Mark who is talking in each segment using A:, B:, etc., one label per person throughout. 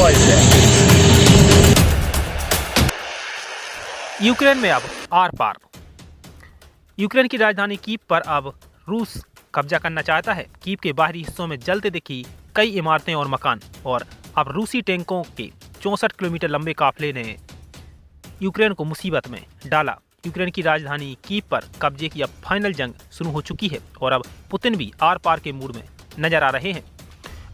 A: Voice है।
B: Ukraine में अब आर पार। यूक्रेन की राजधानी कीव पर अब रूस कब्जा करना चाहता है। कीव के बाहरी हिस्सों में जलते दिखी कई इमारतें और मकान, और अब रूसी टैंकों के 64 किलोमीटर लंबे काफिले ने यूक्रेन को मुसीबत में डाला। यूक्रेन की राजधानी कीव पर कब्जे की अब फाइनल जंग शुरू हो चुकी है और अब पुतिन भी आर पार के मूड में नजर आ रहे हैं।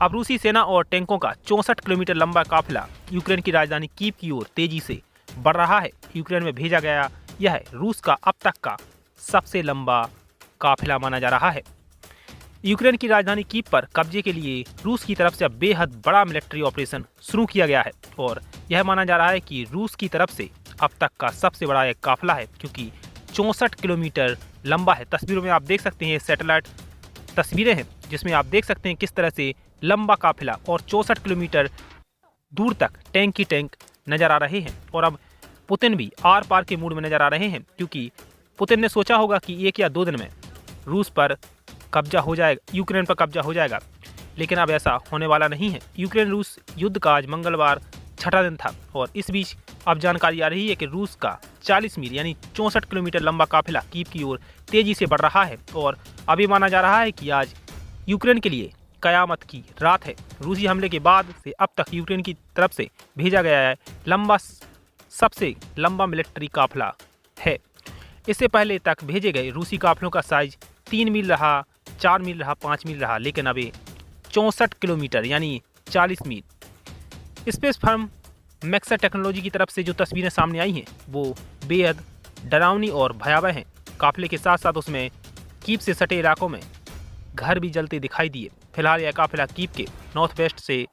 B: अब रूसी सेना और टैंकों का 64 किलोमीटर लंबा काफिला यूक्रेन की राजधानी कीव की ओर तेजी से बढ़ रहा है। यूक्रेन में भेजा गया यह रूस का अब तक का सबसे लंबा काफिला माना जा रहा है। यूक्रेन की राजधानी कीव पर कब्जे के लिए रूस की तरफ से अब बेहद बड़ा मिलिट्री ऑपरेशन शुरू किया गया है और यह माना जा रहा है कि रूस की तरफ से अब तक का सबसे बड़ा एक काफिला है, क्योंकि 64 किलोमीटर लंबा है। तस्वीरों में आप देख सकते हैं, सैटेलाइट तस्वीरें हैं जिसमें आप देख सकते हैं किस तरह से लंबा काफिला और 64 किलोमीटर दूर तक टैंक की टैंक नजर आ रहे हैं। और अब पुतिन भी आर पार के मूड में नजर आ रहे हैं, क्योंकि पुतिन ने सोचा होगा कि 1 या 2 दिन में रूस पर कब्जा हो जाएगा, यूक्रेन पर कब्जा हो जाएगा, लेकिन अब ऐसा होने वाला नहीं है। यूक्रेन रूस युद्ध का आज मंगलवार 6ठा दिन था और इस बीच अब जानकारी आ रही है कि रूस का 40 मील यानी 64 किलोमीटर लंबा काफिला कीव की ओर तेजी से बढ़ रहा है और अभी माना जा रहा है कि आज यूक्रेन के लिए कयामत की रात है। रूसी हमले के बाद से अब तक यूक्रेन की तरफ से भेजा गया है सबसे लंबा मिलिट्री काफिला है। इससे पहले तक भेजे गए रूसी काफिलों का साइज 3 मील रहा, 4 मील रहा, 5 मील रहा, लेकिन अभी 64 किलोमीटर यानी 40 मील। स्पेस फर्म मैक्सा टेक्नोलॉजी की तरफ से जो तस्वीरें सामने आई हैं वो बेहद डरावनी और भयावह हैं। काफिले के साथ साथ उसमें कीव से सटे इलाकों में घर भी जलते दिखाई दिए। फिलहाल यह काफिला कीव के नॉर्थ वेस्ट से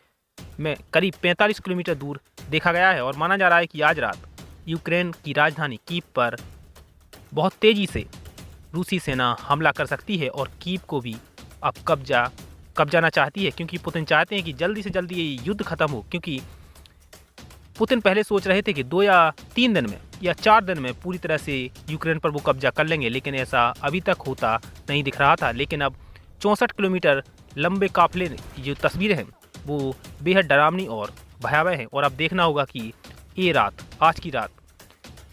B: में करीब 45 किलोमीटर दूर देखा गया है और माना जा रहा है कि आज रात यूक्रेन की राजधानी कीव पर बहुत तेज़ी से रूसी सेना हमला कर सकती है और कीव को भी अब कब्जाना चाहती है, क्योंकि पुतिन चाहते हैं कि जल्दी से जल्दी ये युद्ध खत्म हो। क्योंकि पुतिन पहले सोच रहे थे कि 2 या 3 दिन में या 4 दिन में पूरी तरह से यूक्रेन पर वो कब्जा कर लेंगे, लेकिन ऐसा अभी तक होता नहीं दिख रहा था। लेकिन अब 64 किलोमीटर लंबे काफिले की जो तस्वीरें हैं वो बेहद डरावनी और भयावह हैं और अब देखना होगा कि ये रात, आज की रात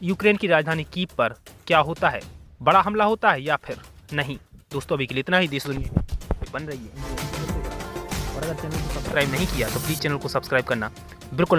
B: यूक्रेन की राजधानी कीव पर क्या होता है, बड़ा हमला होता है या फिर नहीं। दोस्तों अभी के लिए इतना ही। देश दुनिया बन रही है और अगर चैनल को सब्सक्राइब नहीं किया तो प्लीज़ चैनल को सब्सक्राइब करना बिल्कुल